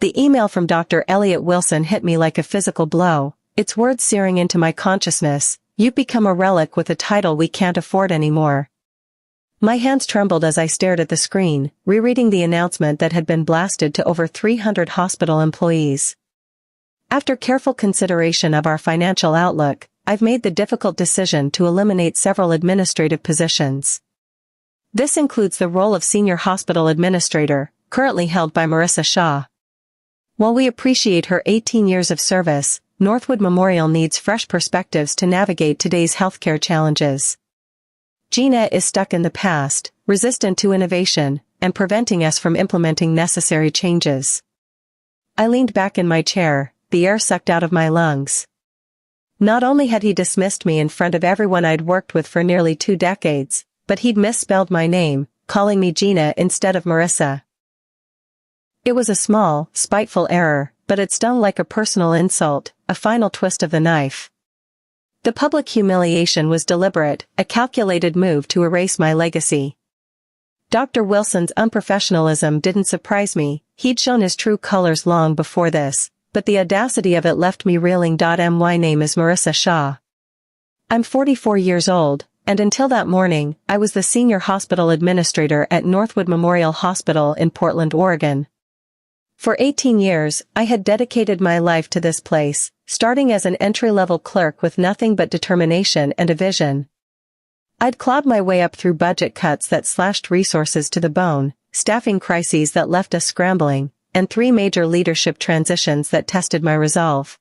The email from Dr. Elliot Wilson hit me like a physical blow, its words searing into my consciousness. "You've become a relic with a title we can't afford anymore." My hands trembled as I stared at the screen, rereading the announcement that had been blasted to over 300 hospital employees. After careful consideration of our financial outlook, I've made the difficult decision to eliminate several administrative positions. This includes the role of Senior Hospital Administrator, currently held by Marissa Shaw. While we appreciate her 18 years of service, Northwood Memorial needs fresh perspectives to navigate today's healthcare challenges. Gina is stuck in the past, resistant to innovation, and preventing us from implementing necessary changes. I leaned back in my chair, the air sucked out of my lungs. Not only had he dismissed me in front of everyone I'd worked with for nearly 2 decades, but he'd misspelled my name, calling me Gina instead of Marissa. It was a small, spiteful error, but it stung like a personal insult, a final twist of the knife. The public humiliation was deliberate, a calculated move to erase my legacy. Dr. Wilson's unprofessionalism didn't surprise me, he'd shown his true colors long before this, but the audacity of it left me reeling. My name is Marissa Shaw. I'm 44 years old, and until that morning, I was the Senior Hospital Administrator at Northwood Memorial Hospital in Portland, Oregon. For 18 years, I had dedicated my life to this place, starting as an entry-level clerk with nothing but determination and a vision. I'd clawed my way up through budget cuts that slashed resources to the bone, staffing crises that left us scrambling, and 3 major leadership transitions that tested my resolve.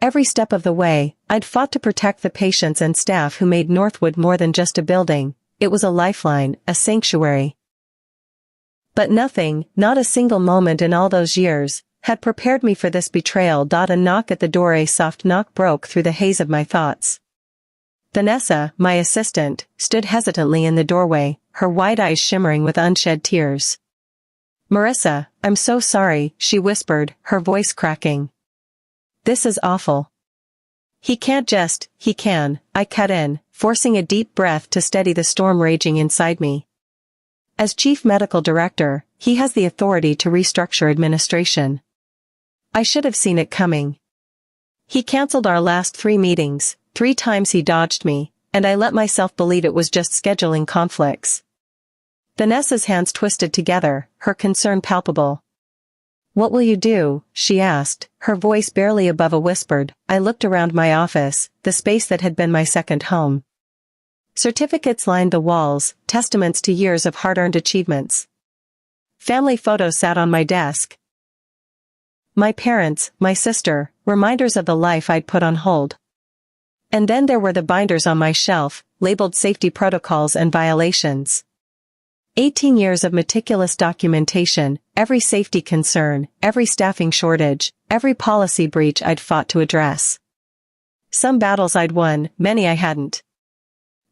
Every step of the way, I'd fought to protect the patients and staff who made Northwood more than just a building. It was a lifeline, a sanctuary. But nothing, not a single moment in all those years, had prepared me for this betrayal. A knock at the door, a soft knock, broke through the haze of my thoughts. Vanessa, my assistant, stood hesitantly in the doorway, her wide eyes shimmering with unshed tears. "Marissa, I'm so sorry," she whispered, her voice cracking. "This is awful." He can," I cut in, forcing a deep breath to steady the storm raging inside me. As Chief Medical Director, he has the authority to restructure administration. I should have seen it coming. He canceled our last 3 meetings, 3 times he dodged me, and I let myself believe it was just scheduling conflicts. Vanessa's hands twisted together, her concern palpable. "What will you do?" she asked, her voice barely above a whisper. I looked around my office, the space that had been my second home. Certificates lined the walls, testaments to years of hard-earned achievements. Family photos sat on my desk. My parents, my sister, reminders of the life I'd put on hold. And then there were the binders on my shelf, labeled safety protocols and violations. 18 years of meticulous documentation, every safety concern, every staffing shortage, every policy breach I'd fought to address. Some battles I'd won, many I hadn't.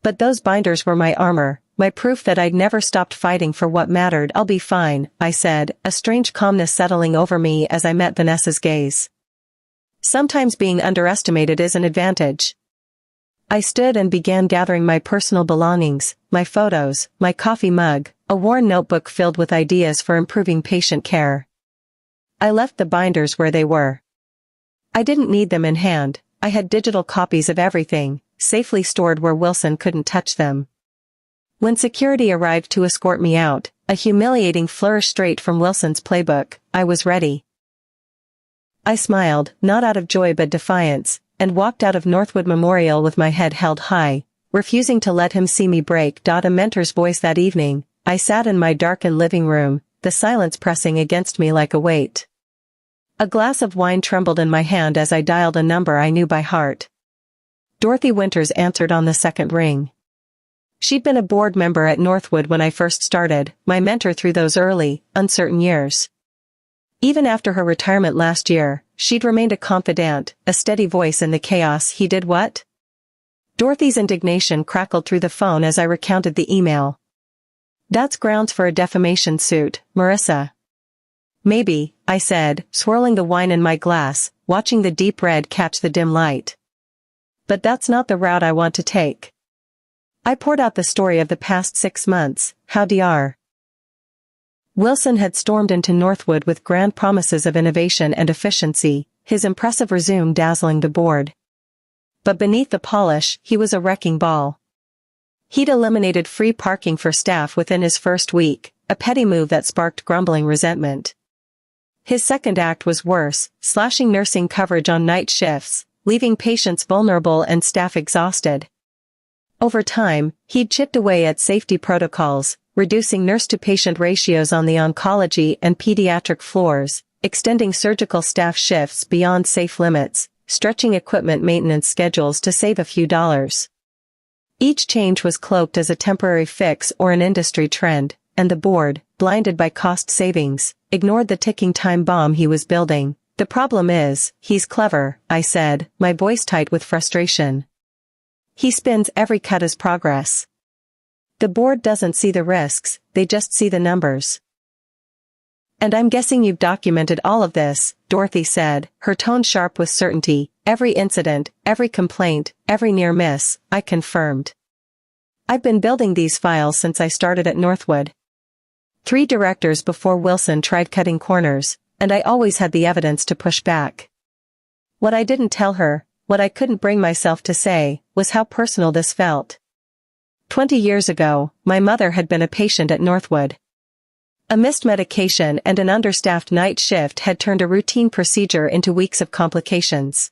But those binders were my armor, my proof that I'd never stopped fighting for what mattered. "I'll be fine," I said, a strange calmness settling over me as I met Vanessa's gaze. Sometimes being underestimated is an advantage. I stood and began gathering my personal belongings, my photos, my coffee mug, a worn notebook filled with ideas for improving patient care. I left the binders where they were. I didn't need them in hand, I had digital copies of everything, safely stored where Wilson couldn't touch them. When security arrived to escort me out, a humiliating flourish straight from Wilson's playbook, I was ready. I smiled, not out of joy but defiance, and walked out of Northwood Memorial with my head held high, refusing to let him see me break. A mentor's voice that evening, I sat in my darkened living room, the silence pressing against me like a weight. A glass of wine trembled in my hand as I dialed a number I knew by heart. Dorothy Winters answered on the second ring. She'd been a board member at Northwood when I first started, my mentor through those early, uncertain years. Even after her retirement last year, she'd remained a confidant, a steady voice in the chaos. "He did what?" Dorothy's indignation crackled through the phone as I recounted the email. "That's grounds for a defamation suit, Marissa." "Maybe," I said, swirling the wine in my glass, watching the deep red catch the dim light. "But that's not the route I want to take." I poured out the story of the past 6 months, how Dr. Wilson had stormed into Northwood with grand promises of innovation and efficiency, his impressive resume dazzling the board. But beneath the polish, he was a wrecking ball. He'd eliminated free parking for staff within his first week, a petty move that sparked grumbling resentment. His second act was worse, slashing nursing coverage on night shifts, leaving patients vulnerable and staff exhausted. Over time, he'd chipped away at safety protocols, reducing nurse-to-patient ratios on the oncology and pediatric floors, extending surgical staff shifts beyond safe limits, stretching equipment maintenance schedules to save a few dollars. Each change was cloaked as a temporary fix or an industry trend, and the board, blinded by cost savings, ignored the ticking time bomb he was building. "The problem is, he's clever," I said, my voice tight with frustration. "He spins every cut as progress. The board doesn't see the risks, they just see the numbers." "And I'm guessing you've documented all of this," Dorothy said, her tone sharp with certainty. "Every incident, every complaint, every near miss," I confirmed. "I've been building these files since I started at Northwood. 3 directors before Wilson tried cutting corners, and I always had the evidence to push back." What I didn't tell her, what I couldn't bring myself to say, was how personal this felt. 20 years ago, my mother had been a patient at Northwood. A missed medication and an understaffed night shift had turned a routine procedure into weeks of complications.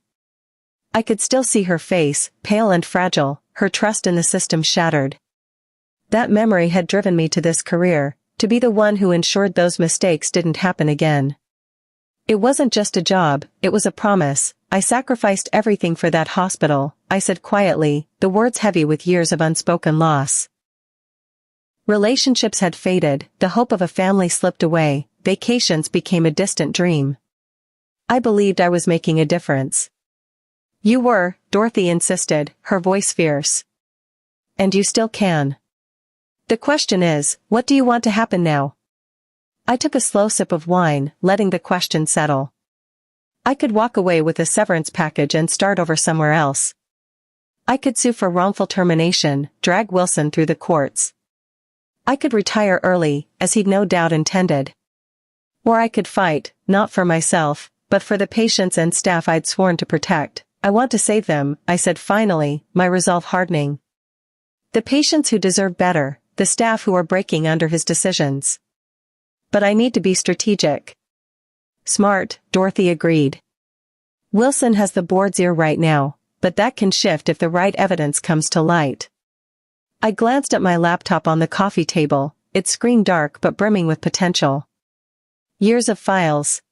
I could still see her face, pale and fragile, her trust in the system shattered. That memory had driven me to this career, to be the one who ensured those mistakes didn't happen again. It wasn't just a job, it was a promise. "I sacrificed everything for that hospital," I said quietly, the words heavy with years of unspoken loss. Relationships had faded, the hope of a family slipped away, vacations became a distant dream. I believed I was making a difference. "You were," Dorothy insisted, her voice fierce. "And you still can. The question is, what do you want to happen now?" I took a slow sip of wine, letting the question settle. I could walk away with a severance package and start over somewhere else. I could sue for wrongful termination, drag Wilson through the courts. I could retire early, as he'd no doubt intended. Or I could fight, not for myself, but for the patients and staff I'd sworn to protect. "I want to save them," I said finally, my resolve hardening. "The patients who deserve better, the staff who are breaking under his decisions. But I need to be strategic." "Smart," Dorothy agreed. "Wilson has the board's ear right now, but that can shift if the right evidence comes to light." I glanced at my laptop on the coffee table, its screen dark but brimming with potential. Years of files.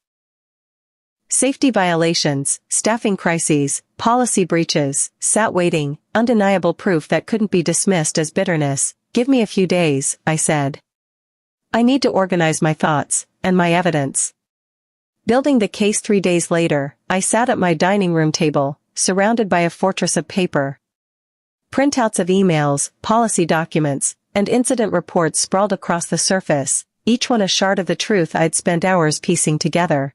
Safety violations, staffing crises, policy breaches, sat waiting, undeniable proof that couldn't be dismissed as bitterness. "Give me a few days," I said. "I need to organize my thoughts, and my evidence." Building the case 3 days later, I sat at my dining room table, surrounded by a fortress of paper. Printouts of emails, policy documents, and incident reports sprawled across the surface, each one a shard of the truth I'd spent hours piecing together.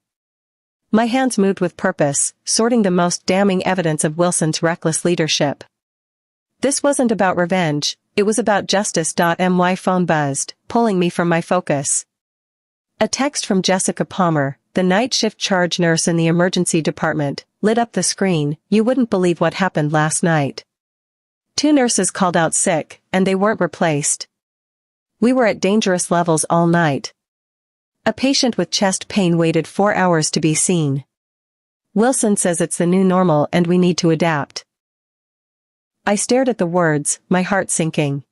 My hands moved with purpose, sorting the most damning evidence of Wilson's reckless leadership. This wasn't about revenge, it was about justice. My phone buzzed, pulling me from my focus. A text from Jessica Palmer, the night shift charge nurse in the emergency department, lit up the screen. "You wouldn't believe what happened last night. 2 nurses called out sick, and they weren't replaced. We were at dangerous levels all night. A patient with chest pain waited 4 hours to be seen. Wilson says it's the new normal and we need to adapt." I stared at the words, my heart sinking.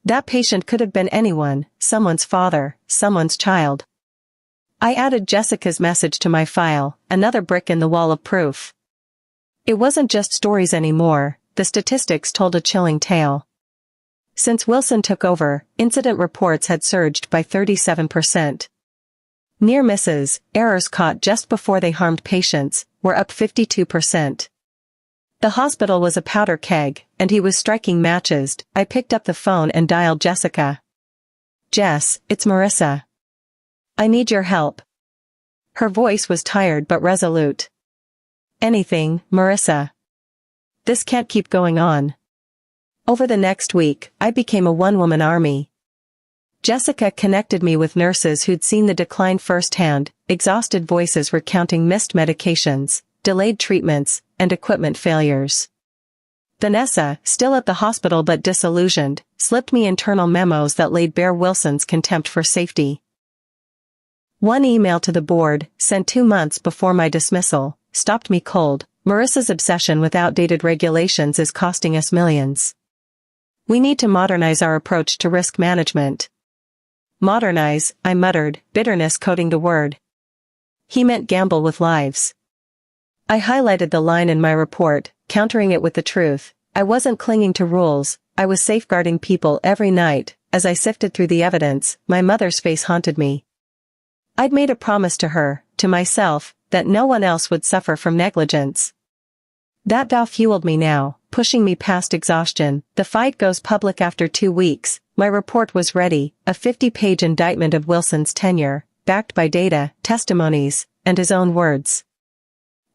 That patient could have been anyone, someone's father, someone's child. I added Jessica's message to my file, another brick in the wall of proof. It wasn't just stories anymore, the statistics told a chilling tale. Since Wilson took over, incident reports had surged by 37%. Near misses, errors caught just before they harmed patients, were up 52%. The hospital was a powder keg, and he was striking matches. I picked up the phone and dialed Jessica. "Jess, it's Marissa. I need your help." Her voice was tired but resolute. "Anything, Marissa. This can't keep going on." Over the next week, I became a one-woman army. Jessica connected me with nurses who'd seen the decline firsthand, exhausted voices recounting missed medications, delayed treatments, and equipment failures. Vanessa, still at the hospital but disillusioned, slipped me internal memos that laid bare Wilson's contempt for safety. One email to the board, sent 2 months before my dismissal, stopped me cold. Marissa's obsession with outdated regulations is costing us millions. We need to modernize our approach to risk management. Modernize, I muttered, bitterness coating the word. He meant gamble with lives. I highlighted the line in my report, countering it with the truth. I wasn't clinging to rules, I was safeguarding people every night. As I sifted through the evidence, my mother's face haunted me. I'd made a promise to her, to myself, that no one else would suffer from negligence. That vow fueled me now, pushing me past exhaustion. The fight goes public after 2 weeks. My report was ready, a 50-page indictment of Wilson's tenure, backed by data, testimonies, and his own words.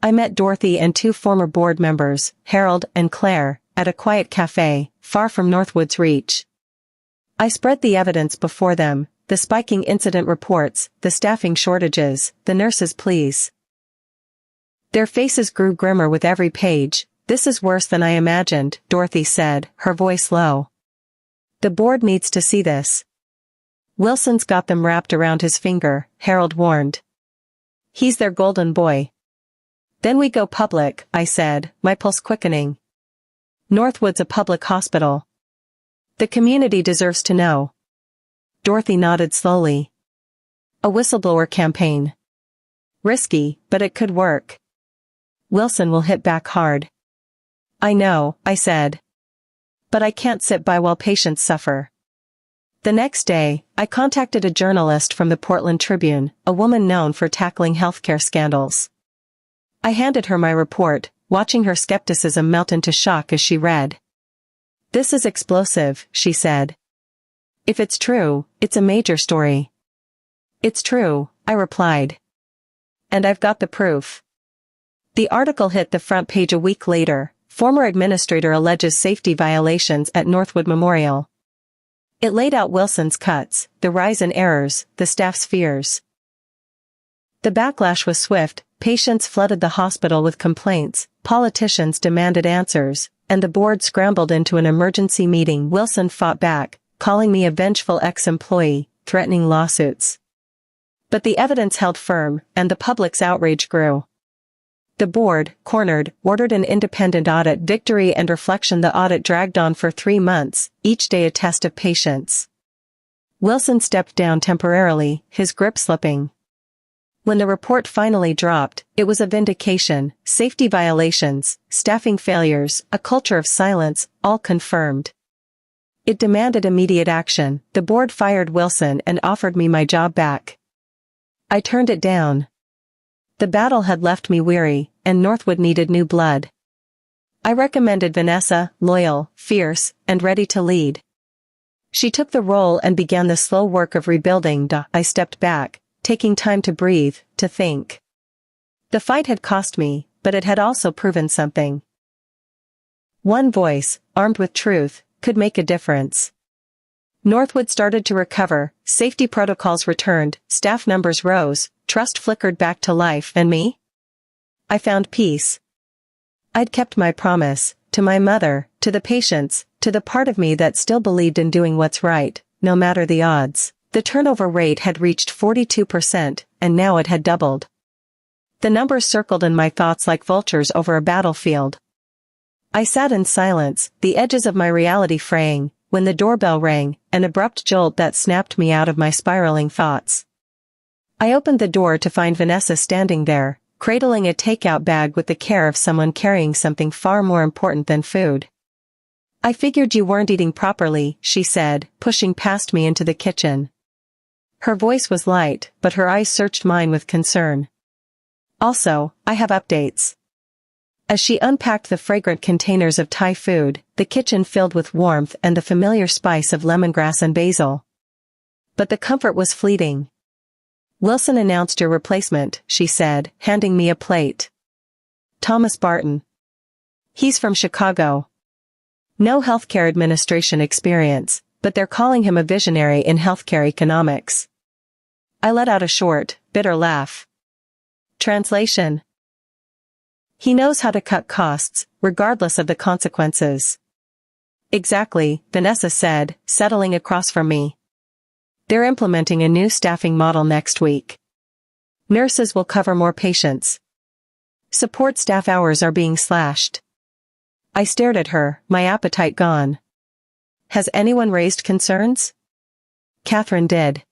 I met Dorothy and 2 former board members, Harold and Claire, at a quiet cafe, far from Northwood's reach. I spread the evidence before them, the spiking incident reports, the staffing shortages, the nurses' pleas. Their faces grew grimmer with every page. This is worse than I imagined, Dorothy said, her voice low. The board needs to see this. Wilson's got them wrapped around his finger, Harold warned. He's their golden boy. Then we go public, I said, my pulse quickening. Northwood's a public hospital. The community deserves to know. Dorothy nodded slowly. A whistleblower campaign. Risky, but it could work. Wilson will hit back hard. I know, I said. But I can't sit by while patients suffer. The next day, I contacted a journalist from the Portland Tribune, a woman known for tackling healthcare scandals. I handed her my report, watching her skepticism melt into shock as she read. This is explosive, she said. If it's true, it's a major story. It's true, I replied. And I've got the proof. The article hit the front page a week later. Former administrator alleges safety violations at Northwood Memorial. It laid out Wilson's cuts, the rise in errors, the staff's fears. The backlash was swift. Patients flooded the hospital with complaints, politicians demanded answers, and the board scrambled into an emergency meeting. Wilson fought back, calling me a vengeful ex-employee, threatening lawsuits. But the evidence held firm, and the public's outrage grew. The board, cornered, ordered an independent audit. Victory and reflection. The audit dragged on for 3 months, each day a test of patience. Wilson stepped down temporarily, his grip slipping. When the report finally dropped, it was a vindication. Safety violations, staffing failures, a culture of silence, all confirmed. It demanded immediate action. The board fired Wilson and offered me my job back. I turned it down. The battle had left me weary, and Northwood needed new blood. I recommended Vanessa, loyal, fierce, and ready to lead. She took the role and began the slow work of rebuilding. I stepped back, taking time to breathe, to think. The fight had cost me, but it had also proven something. One voice, armed with truth, could make a difference. Northwood started to recover, safety protocols returned, staff numbers rose, trust flickered back to life. And me? I found peace. I'd kept my promise, to my mother, to the patients, to the part of me that still believed in doing what's right, no matter the odds. The turnover rate had reached 42%, and now it had doubled. The numbers circled in my thoughts like vultures over a battlefield. I sat in silence, the edges of my reality fraying, when the doorbell rang, an abrupt jolt that snapped me out of my spiraling thoughts. I opened the door to find Vanessa standing there, cradling a takeout bag with the care of someone carrying something far more important than food. I figured you weren't eating properly, she said, pushing past me into the kitchen. Her voice was light, but her eyes searched mine with concern. Also, I have updates. As she unpacked the fragrant containers of Thai food, the kitchen filled with warmth and the familiar spice of lemongrass and basil. But the comfort was fleeting. Wilson announced your replacement, she said, handing me a plate. Thomas Barton. He's from Chicago. No healthcare administration experience, but they're calling him a visionary in healthcare economics. I let out a short, bitter laugh. Translation: he knows how to cut costs, regardless of the consequences. Exactly, Vanessa said, settling across from me. They're implementing a new staffing model next week. Nurses will cover more patients. Support staff hours are being slashed. I stared at her, my appetite gone. Has anyone raised concerns? Catherine did.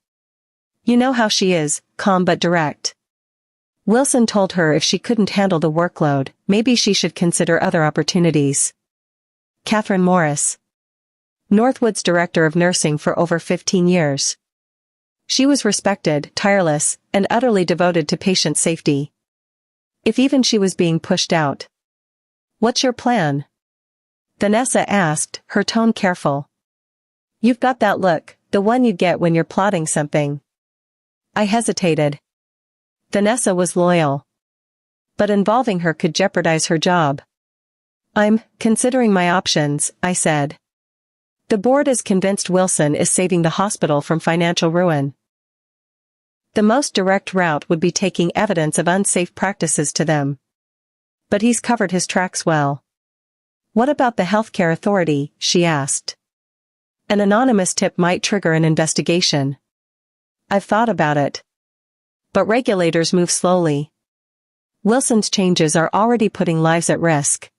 You know how she is, calm but direct. Wilson told her if she couldn't handle the workload, maybe she should consider other opportunities. Catherine Morris. Northwood's director of nursing for over 15 years. She was respected, tireless, and utterly devoted to patient safety. If even she was being pushed out. What's your plan? Vanessa asked, her tone careful. You've got that look, the one you get when you're plotting something. I hesitated. Vanessa was loyal. But involving her could jeopardize her job. I'm considering my options, I said. The board is convinced Wilson is saving the hospital from financial ruin. The most direct route would be taking evidence of unsafe practices to them. But he's covered his tracks well. What about the healthcare authority? She asked. An anonymous tip might trigger an investigation. I've thought about it. But regulators move slowly. Wilson's changes are already putting lives at risk.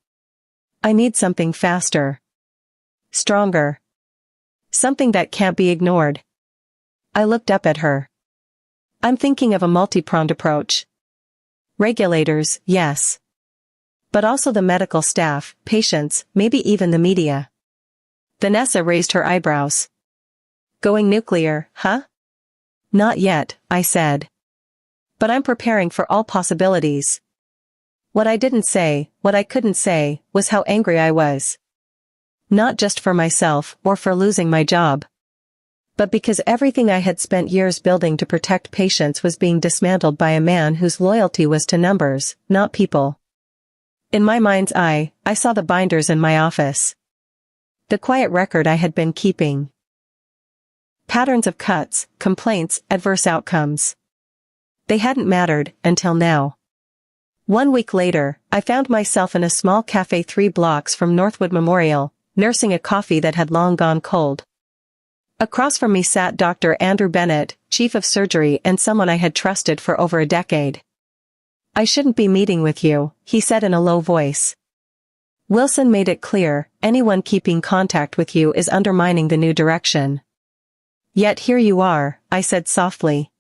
I need something faster. Stronger. Something that can't be ignored. I looked up at her. I'm thinking of a multi-pronged approach. Regulators, yes. But also the medical staff, patients, maybe even the media. Vanessa raised her eyebrows. Going nuclear, huh? Not yet, I said. But I'm preparing for all possibilities. What I couldn't say, was how angry I was. Not just for myself or for losing my job. But because everything I had spent years building to protect patients was being dismantled by a man whose loyalty was to numbers, not people. In my mind's eye, I saw the binders in my office. The quiet record I had been keeping. Patterns of cuts, complaints, adverse outcomes. They hadn't mattered, until now. 1 week later, I found myself in a small cafe 3 blocks from Northwood Memorial, nursing a coffee that had long gone cold. Across from me sat Dr. Andrew Bennett, chief of surgery and someone I had trusted for over a decade. I shouldn't be meeting with you, he said in a low voice. Wilson made it clear, anyone keeping contact with you is undermining the new direction. Yet here you are, I said softly.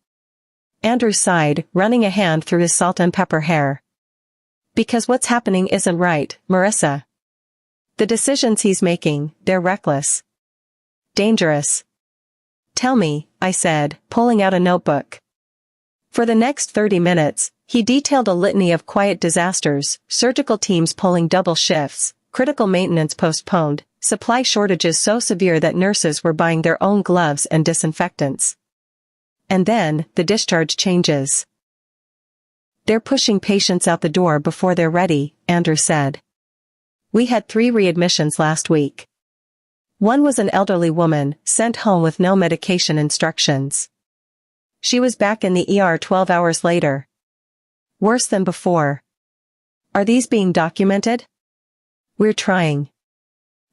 Andrew sighed, running a hand through his salt and pepper hair. Because what's happening isn't right, Marissa. The decisions he's making, they're reckless. Dangerous. Tell me, I said, pulling out a notebook. For the next 30 minutes, he detailed a litany of quiet disasters, surgical teams pulling double shifts, critical maintenance postponed, supply shortages so severe that nurses were buying their own gloves and disinfectants. And then, the discharge changes. They're pushing patients out the door before they're ready, Andrew said. We had 3 readmissions last week. One was an elderly woman, sent home with no medication instructions. She was back in the ER 12 hours later. Worse than before. Are these being documented? We're trying.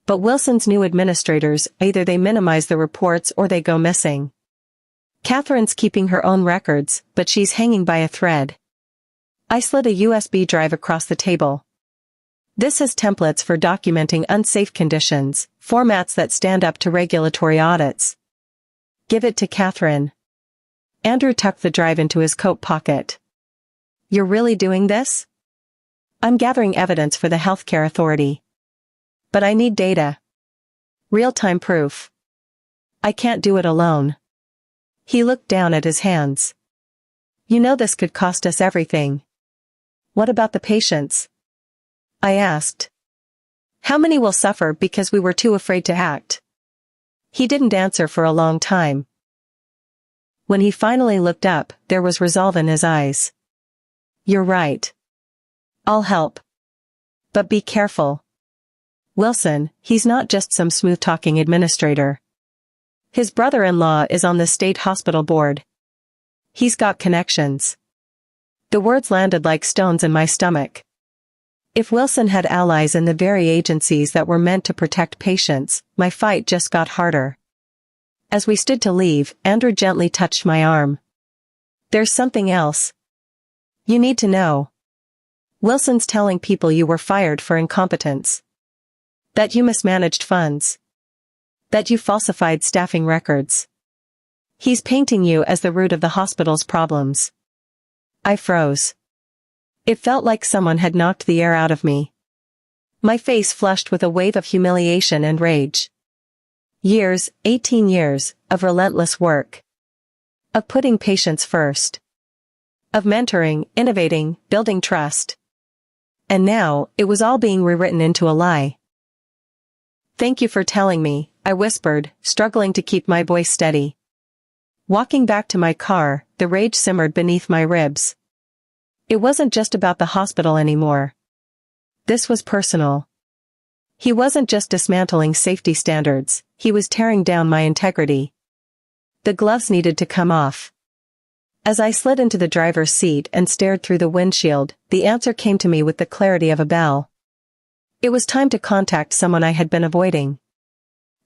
But Wilson's new administrators, either they minimize the reports or they go missing. Catherine's keeping her own records, but she's hanging by a thread. I slid a USB drive across the table. This has templates for documenting unsafe conditions, formats that stand up to regulatory audits. Give it to Catherine. Andrew tucked the drive into his coat pocket. You're really doing this? I'm gathering evidence for the healthcare authority. But I need data. Real-time proof. I can't do it alone. He looked down at his hands. You know this could cost us everything. What about the patients? I asked. How many will suffer because we were too afraid to act? He didn't answer for a long time. When he finally looked up, there was resolve in his eyes. You're right. I'll help. But be careful. Wilson, he's not just some smooth-talking administrator. His brother-in-law is on the state hospital board. He's got connections. The words landed like stones in my stomach. If Wilson had allies in the very agencies that were meant to protect patients, my fight just got harder. As we stood to leave, Andrew gently touched my arm. There's something else. You need to know. Wilson's telling people you were fired for incompetence. That you mismanaged funds. That you falsified staffing records. He's painting you as the root of the hospital's problems. I froze. It felt like someone had knocked the air out of me. My face flushed with a wave of humiliation and rage. 18 years, of relentless work. Of putting patients first. Of mentoring, innovating, building trust. And now, it was all being rewritten into a lie. Thank you for telling me, I whispered, struggling to keep my voice steady. Walking back to my car, the rage simmered beneath my ribs. It wasn't just about the hospital anymore. This was personal. He wasn't just dismantling safety standards, he was tearing down my integrity. The gloves needed to come off. As I slid into the driver's seat and stared through the windshield, the answer came to me with the clarity of a bell. It was time to contact someone I had been avoiding.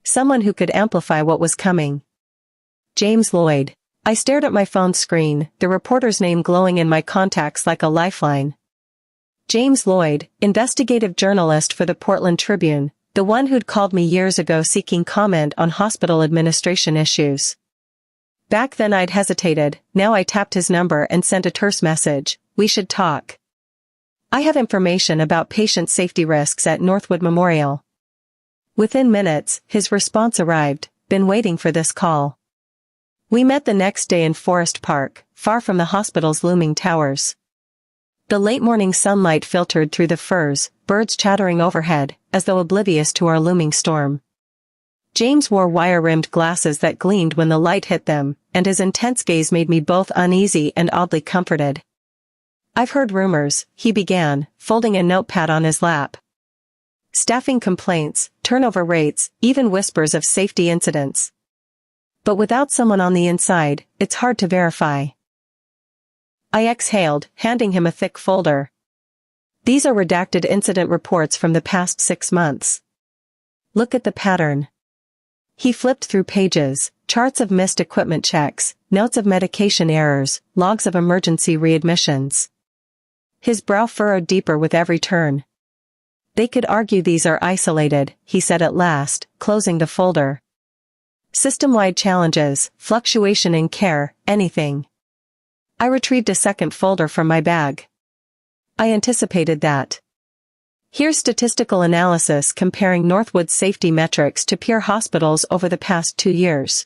Someone who could amplify what was coming. James Lloyd. I stared at my phone screen, the reporter's name glowing in my contacts like a lifeline. James Lloyd, investigative journalist for the Portland Tribune, the one who'd called me years ago seeking comment on hospital administration issues. Back then I'd hesitated, now I tapped his number and sent a terse message, we should talk. I have information about patient safety risks at Northwood Memorial. Within minutes, his response arrived, been waiting for this call. We met the next day in Forest Park, far from the hospital's looming towers. The late morning sunlight filtered through the firs, birds chattering overhead, as though oblivious to our looming storm. James wore wire-rimmed glasses that gleamed when the light hit them, and his intense gaze made me both uneasy and oddly comforted. I've heard rumors, he began, folding a notepad on his lap. Staffing complaints, turnover rates, even whispers of safety incidents. But without someone on the inside, it's hard to verify. I exhaled, handing him a thick folder. These are redacted incident reports from the past 6 months. Look at the pattern. He flipped through pages, charts of missed equipment checks, notes of medication errors, logs of emergency readmissions. His brow furrowed deeper with every turn. They could argue these are isolated, he said at last, closing the folder. System-wide challenges, fluctuation in care, anything. I retrieved a second folder from my bag. I anticipated that. Here's statistical analysis comparing Northwood's safety metrics to peer hospitals over the past 2 years.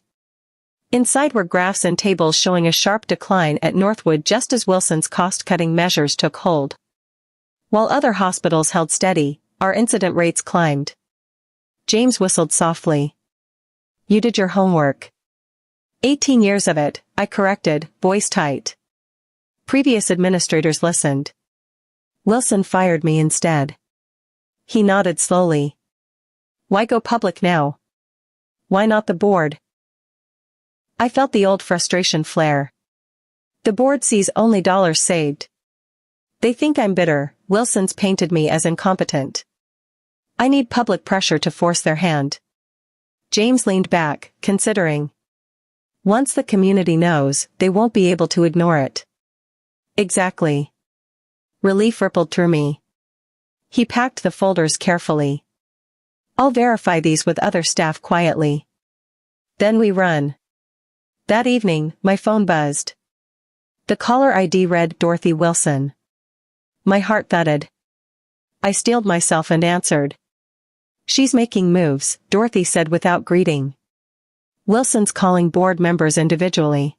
Inside were graphs and tables showing a sharp decline at Northwood just as Wilson's cost-cutting measures took hold. While other hospitals held steady, our incident rates climbed. James whistled softly. You did your homework. 18 years of it, I corrected, voice tight. Previous administrators listened. Wilson fired me instead. He nodded slowly. Why go public now? Why not the board? I felt the old frustration flare. The board sees only dollars saved. They think I'm bitter, Wilson's painted me as incompetent. I need public pressure to force their hand. James leaned back, considering. Once the community knows, they won't be able to ignore it. Exactly. Relief rippled through me. He packed the folders carefully. I'll verify these with other staff quietly. Then we run. That evening, my phone buzzed. The caller ID read Dorothy Wilson. My heart thudded. I steeled myself and answered. She's making moves, Dorothy said without greeting. Wilson's calling board members individually.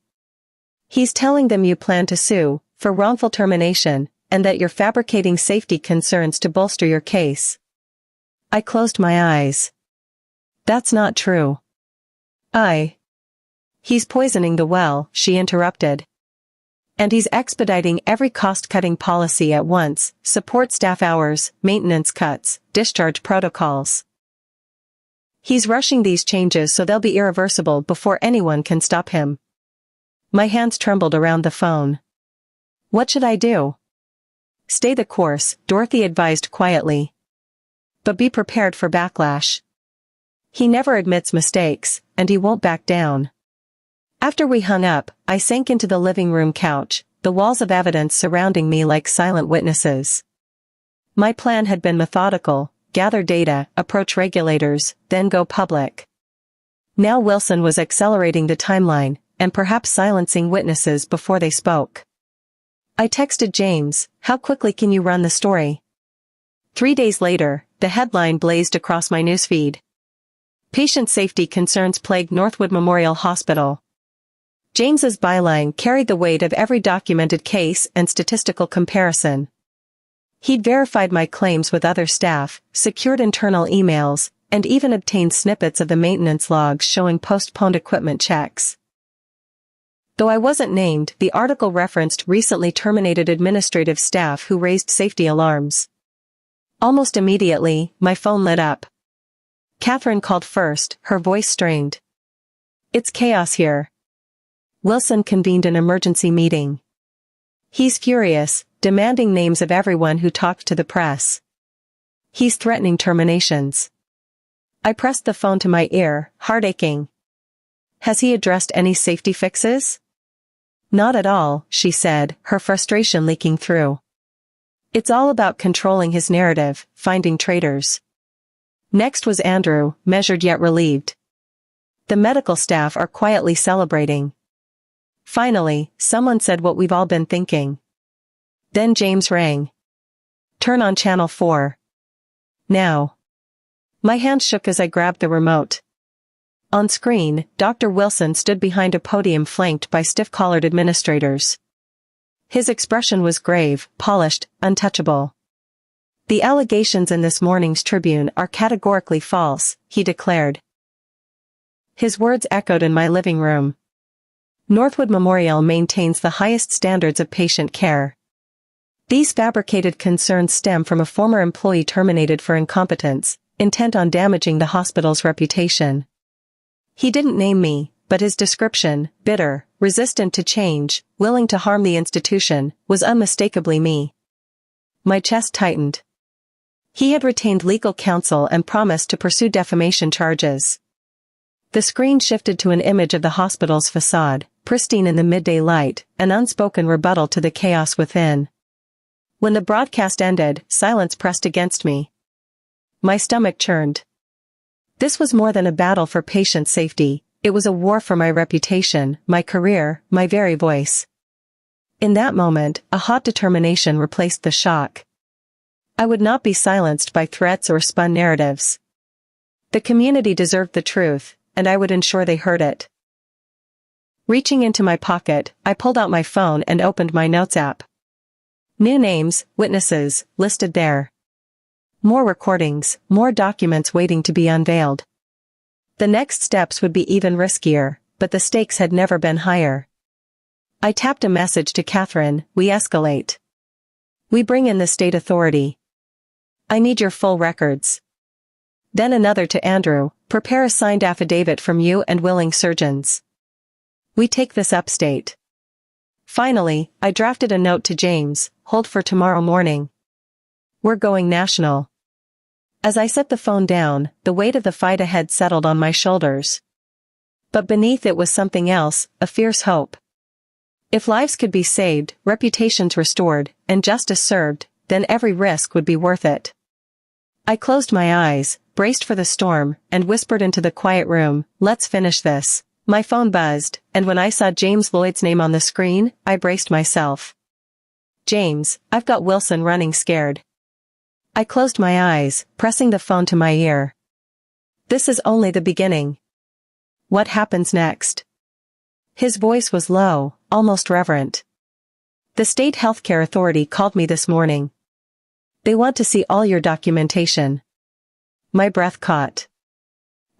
He's telling them you plan to sue, for wrongful termination, and that you're fabricating safety concerns to bolster your case. I closed my eyes. That's not true. He's poisoning the well, she interrupted. And he's expediting every cost-cutting policy at once, support staff hours, maintenance cuts, discharge protocols. He's rushing these changes so they'll be irreversible before anyone can stop him. My hands trembled around the phone. What should I do? Stay the course, Dorothy advised quietly. But be prepared for backlash. He never admits mistakes, and he won't back down. After we hung up, I sank into the living room couch, the walls of evidence surrounding me like silent witnesses. My plan had been methodical: gather data, approach regulators, then go public. Now Wilson was accelerating the timeline, and perhaps silencing witnesses before they spoke. I texted James, "How quickly can you run the story?" 3 days later, the headline blazed across my newsfeed. Patient safety concerns plagued Northwood Memorial Hospital. James's byline carried the weight of every documented case and statistical comparison. He'd verified my claims with other staff, secured internal emails, and even obtained snippets of the maintenance logs showing postponed equipment checks. Though I wasn't named, the article referenced recently terminated administrative staff who raised safety alarms. Almost immediately, my phone lit up. Catherine called first, her voice strained. "It's chaos here." Wilson convened an emergency meeting. He's furious, demanding names of everyone who talked to the press. He's threatening terminations. I pressed the phone to my ear, heart aching. Has he addressed any safety fixes? Not at all, she said, her frustration leaking through. It's all about controlling his narrative, finding traitors. Next was Andrew, measured yet relieved. The medical staff are quietly celebrating. Finally, someone said what we've all been thinking. Then James rang. "Turn on channel 4. Now." My hand shook as I grabbed the remote. On screen, Dr. Wilson stood behind a podium flanked by stiff-collared administrators. His expression was grave, polished, untouchable. "The allegations in this morning's Tribune are categorically false," he declared. His words echoed in my living room. Northwood Memorial maintains the highest standards of patient care. These fabricated concerns stem from a former employee terminated for incompetence, intent on damaging the hospital's reputation. He didn't name me, but his description, bitter, resistant to change, willing to harm the institution, was unmistakably me. My chest tightened. He had retained legal counsel and promised to pursue defamation charges. The screen shifted to an image of the hospital's facade, pristine in the midday light, an unspoken rebuttal to the chaos within. When the broadcast ended, silence pressed against me. My stomach churned. This was more than a battle for patient safety, it was a war for my reputation, my career, my very voice. In that moment, a hot determination replaced the shock. I would not be silenced by threats or spun narratives. The community deserved the truth, and I would ensure they heard it. Reaching into my pocket, I pulled out my phone and opened my notes app. New names, witnesses, listed there. More recordings, more documents waiting to be unveiled. The next steps would be even riskier, but the stakes had never been higher. I tapped a message to Catherine, "We escalate. We bring in the state authority. I need your full records." Then another to Andrew, "Prepare a signed affidavit from you and willing surgeons. We take this upstate." Finally, I drafted a note to James, "Hold for tomorrow morning. We're going national." As I set the phone down, the weight of the fight ahead settled on my shoulders. But beneath it was something else, a fierce hope. If lives could be saved, reputations restored, and justice served, then every risk would be worth it. I closed my eyes, braced for the storm, and whispered into the quiet room, "Let's finish this." My phone buzzed, and when I saw James Lloyd's name on the screen, I braced myself. "James, I've got Wilson running scared." I closed my eyes, pressing the phone to my ear. "This is only the beginning. What happens next?" His voice was low, almost reverent. "The state healthcare authority called me this morning. They want to see all your documentation." My breath caught.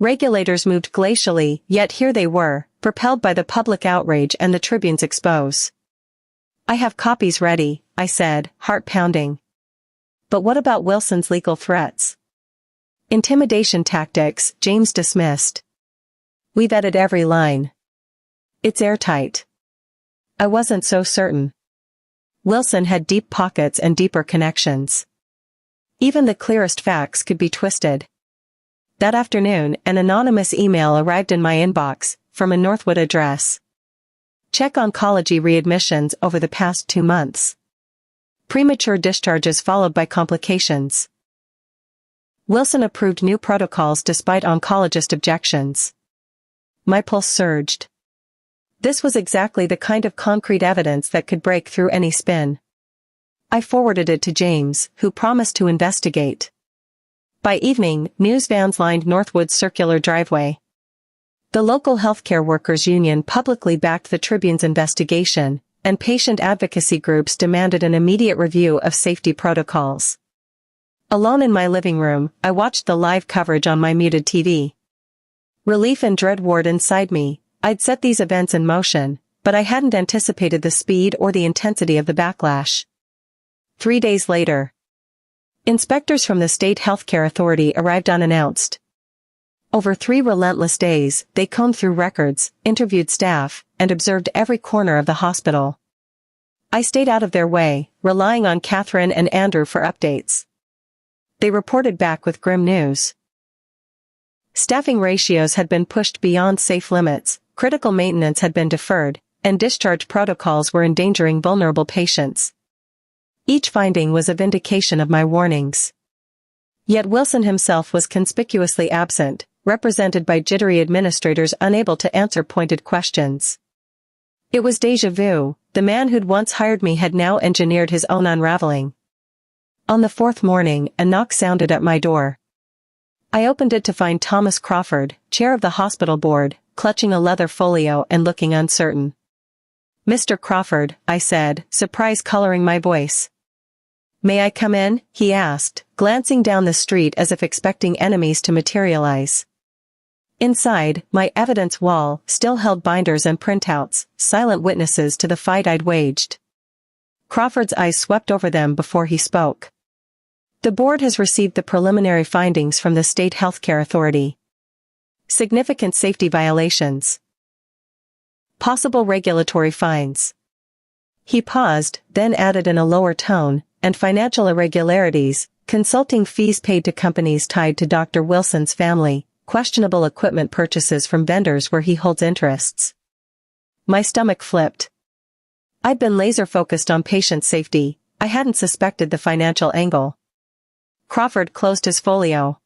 Regulators moved glacially, yet here they were, propelled by the public outrage and the Tribune's expose. "I have copies ready," I said, heart pounding. "But what about Wilson's legal threats?" Intimidation tactics, James dismissed. We vetted every line. It's airtight. I wasn't so certain. Wilson had deep pockets and deeper connections. Even the clearest facts could be twisted. That afternoon, an anonymous email arrived in my inbox, from a Northwood address. Check oncology readmissions over the past 2 months. Premature discharges followed by complications. Wilson approved new protocols despite oncologist objections. My pulse surged. This was exactly the kind of concrete evidence that could break through any spin. I forwarded it to James, who promised to investigate. By evening, news vans lined Northwood's circular driveway. The local healthcare workers' union publicly backed the Tribune's investigation, and patient advocacy groups demanded an immediate review of safety protocols. Alone in my living room, I watched the live coverage on my muted TV. Relief and dread warred inside me. I'd set these events in motion, but I hadn't anticipated the speed or the intensity of the backlash. 3 days later, inspectors from the state healthcare authority arrived unannounced. Over 3 relentless days, they combed through records, interviewed staff, and observed every corner of the hospital. I stayed out of their way, relying on Catherine and Andrew for updates. They reported back with grim news. Staffing ratios had been pushed beyond safe limits, critical maintenance had been deferred, and discharge protocols were endangering vulnerable patients. Each finding was a vindication of my warnings. Yet Wilson himself was conspicuously absent, represented by jittery administrators unable to answer pointed questions. It was déjà vu. The man who'd once hired me had now engineered his own unraveling. On the 4th morning, a knock sounded at my door. I opened it to find Thomas Crawford, chair of the hospital board, clutching a leather folio and looking uncertain. Mr. Crawford, I said, surprise coloring my voice. May I come in? He asked, glancing down the street as if expecting enemies to materialize. Inside, my evidence wall still held binders and printouts, silent witnesses to the fight I'd waged. Crawford's eyes swept over them before he spoke. The board has received the preliminary findings from the state healthcare authority. Significant safety violations. Possible regulatory fines. He paused, then added in a lower tone, and financial irregularities, consulting fees paid to companies tied to Dr. Wilson's family, questionable equipment purchases from vendors where he holds interests. My stomach flipped. I'd been laser-focused on patient safety. I hadn't suspected the financial angle. Crawford closed his folio.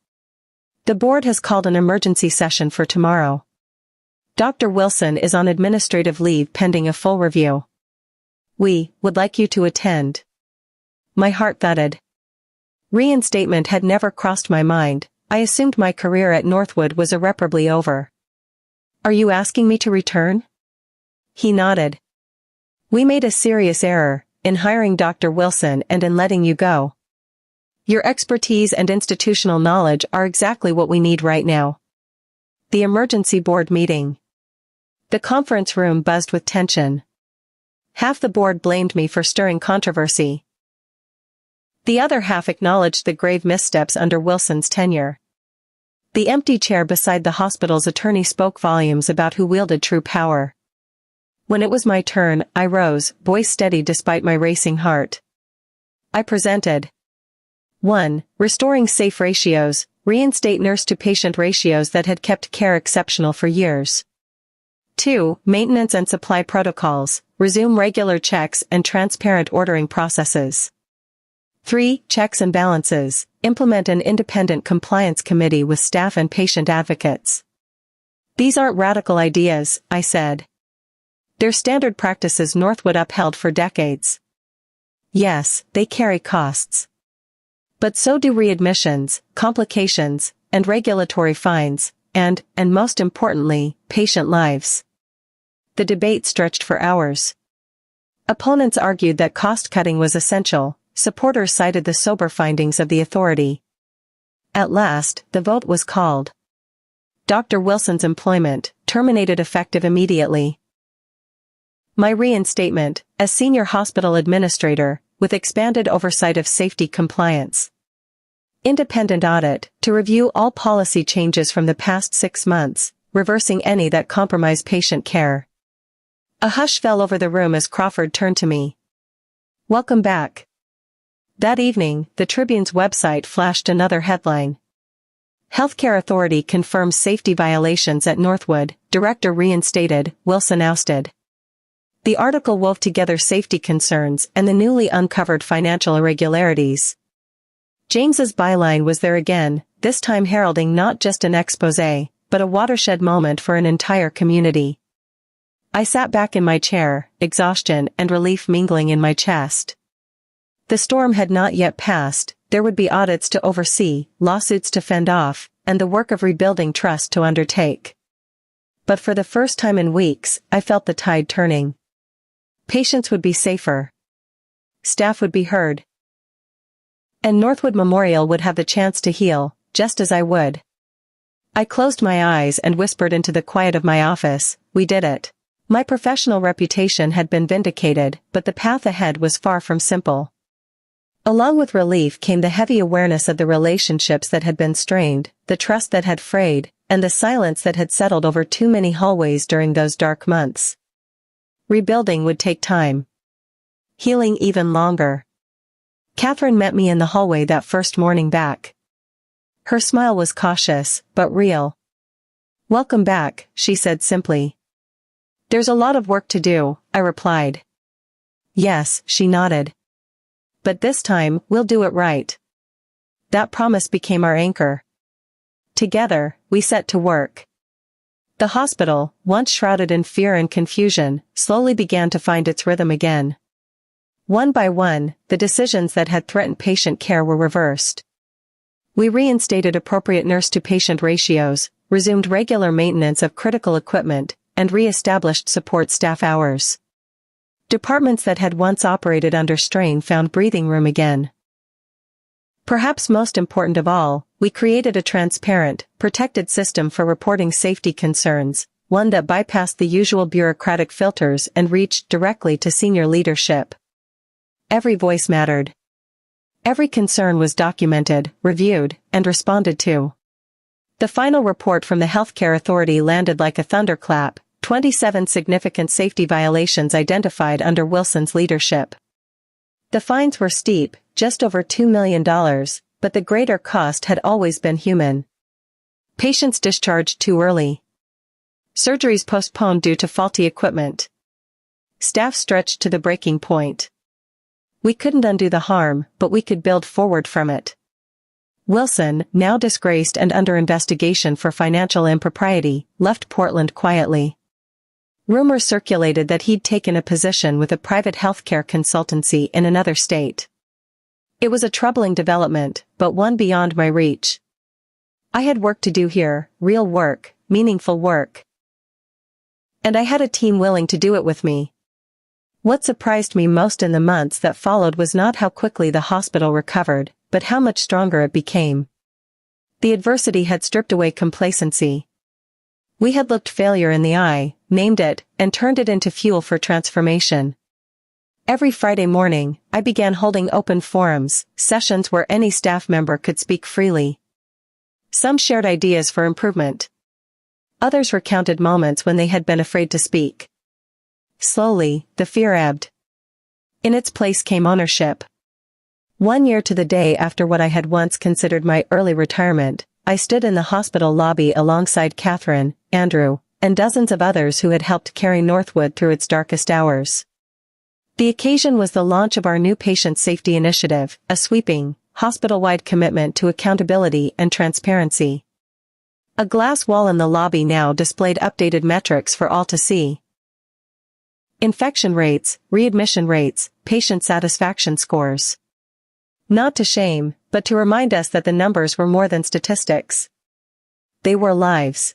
The board has called an emergency session for tomorrow. Dr. Wilson is on administrative leave pending a full review. We would like you to attend. My heart thudded. Reinstatement had never crossed my mind. I assumed my career at Northwood was irreparably over. Are you asking me to return? He nodded. We made a serious error in hiring Dr. Wilson and in letting you go. Your expertise and institutional knowledge are exactly what we need right now. The emergency board meeting. The conference room buzzed with tension. Half the board blamed me for stirring controversy. The other half acknowledged the grave missteps under Wilson's tenure. The empty chair beside the hospital's attorney spoke volumes about who wielded true power. When it was my turn, I rose, voice steady despite my racing heart. I presented. 1. Restoring safe ratios, reinstate nurse-to-patient ratios that had kept care exceptional for years. 2. Maintenance and supply protocols, resume regular checks and transparent ordering processes. 3. Checks and balances, implement an independent compliance committee with staff and patient advocates. These aren't radical ideas, I said. They're standard practices Northwood upheld for decades. Yes, they carry costs. But so do readmissions, complications, and regulatory fines, and most importantly, patient lives. The debate stretched for hours. Opponents argued that cost-cutting was essential, supporters cited the sober findings of the authority. At last, the vote was called. Dr. Wilson's employment, terminated effective immediately. My reinstatement, as senior hospital administrator, with expanded oversight of safety compliance. Independent audit, to review all policy changes from the past 6 months, reversing any that compromise patient care. A hush fell over the room as Crawford turned to me. Welcome back. That evening, the Tribune's website flashed another headline. Healthcare Authority confirms safety violations at Northwood, Director reinstated, Wilson ousted. The article wove together safety concerns and the newly uncovered financial irregularities. James's byline was there again, this time heralding not just an exposé, but a watershed moment for an entire community. I sat back in my chair, exhaustion and relief mingling in my chest. The storm had not yet passed, there would be audits to oversee, lawsuits to fend off, and the work of rebuilding trust to undertake. But for the first time in weeks, I felt the tide turning. Patients would be safer. Staff would be heard. And Northwood Memorial would have the chance to heal, just as I would. I closed my eyes and whispered into the quiet of my office, we did it. My professional reputation had been vindicated, but the path ahead was far from simple. Along with relief came the heavy awareness of the relationships that had been strained, the trust that had frayed, and the silence that had settled over too many hallways during those dark months. Rebuilding would take time. Healing even longer. Catherine met me in the hallway that first morning back. Her smile was cautious, but real. Welcome back, she said simply. There's a lot of work to do, I replied. Yes, she nodded. But this time, we'll do it right. That promise became our anchor. Together, we set to work. The hospital, once shrouded in fear and confusion, slowly began to find its rhythm again. One by one, the decisions that had threatened patient care were reversed. We reinstated appropriate nurse-to-patient ratios, resumed regular maintenance of critical equipment, and re-established support staff hours. Departments that had once operated under strain found breathing room again. Perhaps most important of all, we created a transparent, protected system for reporting safety concerns, one that bypassed the usual bureaucratic filters and reached directly to senior leadership. Every voice mattered. Every concern was documented, reviewed, and responded to. The final report from the Healthcare Authority landed like a thunderclap, 27 significant safety violations identified under Wilson's leadership. The fines were steep, just over $2 million, but the greater cost had always been human. Patients discharged too early. Surgeries postponed due to faulty equipment. Staff stretched to the breaking point. We couldn't undo the harm, but we could build forward from it. Wilson, now disgraced and under investigation for financial impropriety, left Portland quietly. Rumors circulated that he'd taken a position with a private healthcare consultancy in another state. It was a troubling development, but one beyond my reach. I had work to do here, real work, meaningful work. And I had a team willing to do it with me. What surprised me most in the months that followed was not how quickly the hospital recovered, but how much stronger it became. The adversity had stripped away complacency. We had looked failure in the eye, named it, and turned it into fuel for transformation. Every Friday morning, I began holding open forums, sessions where any staff member could speak freely. Some shared ideas for improvement. Others recounted moments when they had been afraid to speak. Slowly, the fear ebbed. In its place came ownership. 1 year to the day after what I had once considered my early retirement, I stood in the hospital lobby alongside Catherine, Andrew, and dozens of others who had helped carry Northwood through its darkest hours. The occasion was the launch of our new patient safety initiative, a sweeping, hospital-wide commitment to accountability and transparency. A glass wall in the lobby now displayed updated metrics for all to see. Infection rates, readmission rates, patient satisfaction scores. Not to shame, but to remind us that the numbers were more than statistics. They were lives.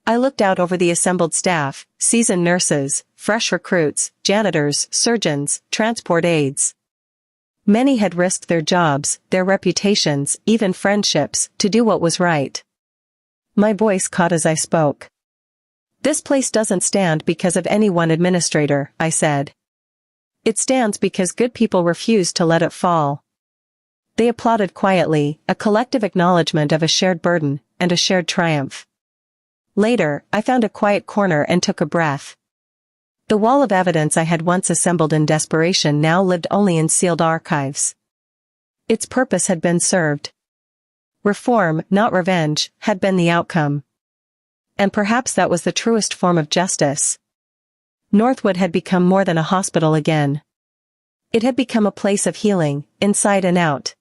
I looked out over the assembled staff, seasoned nurses, fresh recruits, janitors, surgeons, transport aides. Many had risked their jobs, their reputations, even friendships, to do what was right. My voice caught as I spoke. This place doesn't stand because of any one administrator, I said. It stands because good people refused to let it fall. They applauded quietly, a collective acknowledgement of a shared burden, and a shared triumph. Later, I found a quiet corner and took a breath. The wall of evidence I had once assembled in desperation now lived only in sealed archives. Its purpose had been served. Reform, not revenge, had been the outcome. And perhaps that was the truest form of justice. Northwood had become more than a hospital again. It had become a place of healing, inside and out.